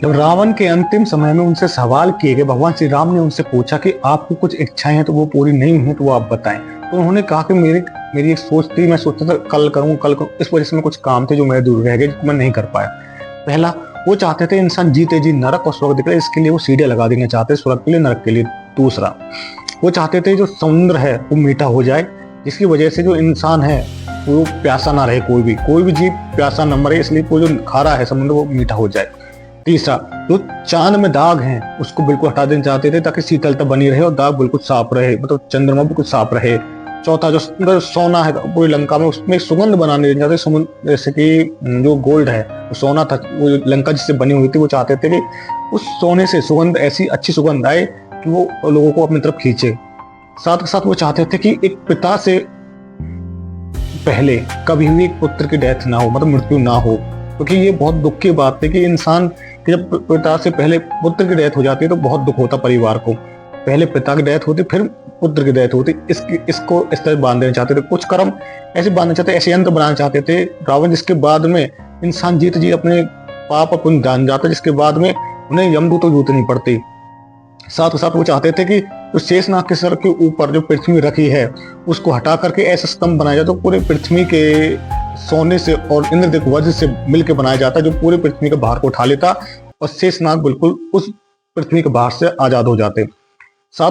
जब रावण के अंतिम समय में उनसे सवाल किए गए, भगवान श्री राम ने उनसे पूछा कि आपको कुछ इच्छाएं हैं तो वो पूरी नहीं हुई तो वो आप बताएं। तो उन्होंने कहा कि मेरी एक सोच थी, मैं सोचता था कल करूं, इस वजह से मैं कुछ काम थे जो मेरे दूर रह गए, जिनको मैं नहीं कर पाया। पहला, वो चाहते थे इंसान जीते जी नरक और स्वर्ग दिखे, इसके लिए वो सीढ़ियां लगा देना चाहते, स्वर्ग के लिए नरक के लिए। दूसरा, वो चाहते थे जो समुद्र है वो मीठा हो जाए, जिसकी वजह से जो इंसान है वो प्यासा ना रहे, कोई भी जीव प्यासा न मरे, इसलिए वो जो खारा है समुद्र वो मीठा हो जाए। तीसरा, जो चांद में दाग हैं उसको बिल्कुल हटा देना चाहते थे ताकि शीतलता बनी रहे और दाग बिल्कुल साफ रहे, मतलब चंद्रमा बिल्कुल साफ रहे। चौथा, जो सोना है पूरी लंका में, उसमें सुगंध बनाने देना चाहते, समुद्र जैसे कि जो गोल्ड है वो सोना था, वो लंका जिससे बनी हुई थी, वो चाहते थे कि उस सोने से सुगंध, ऐसी अच्छी सुगंध आए कि वो लोगों को अपनी तरफ खींचे। साथ के साथ वो चाहते थे कि एक पिता से पहले कभी भी एक पुत्र की डेथ ना हो, मतलब मृत्यु ना हो, क्योंकि ये बहुत दुख की बात है कि इंसान कि जब पिता से पहले पुत्र की डेथ हो जाती है तो बहुत दुख होता परिवार को। पहले पिता की डेथ होती, फिर पुत्र की डेथ होती। इसको इस तरह बांध देना चाहते थे, कुछ कर्म ऐसे बांधना चाहते, ऐसे यंत्र बनाना चाहते थे रावण, जिसके बाद में इंसान जीत जी अपने पाप पुण्य जान जाता, जिसके बाद में उन्हें यमदूत जरूरत नहीं पड़ती। साथ ही साथ वो चाहते थे कि उस शेषनाग के सर के ऊपर जो पृथ्वी रखी है उसको हटा करके ऐसा स्तंभ बनाया जाए तो पूरे पृथ्वी के सोने से और इंद्रदेव वज्र से मिलकर बनाया जाता, जो पूरे पृथ्वी के भार को उठा लेता और शेषनाग बिल्कुल उस पृथ्वी के भार से आजाद हो जाते। साथ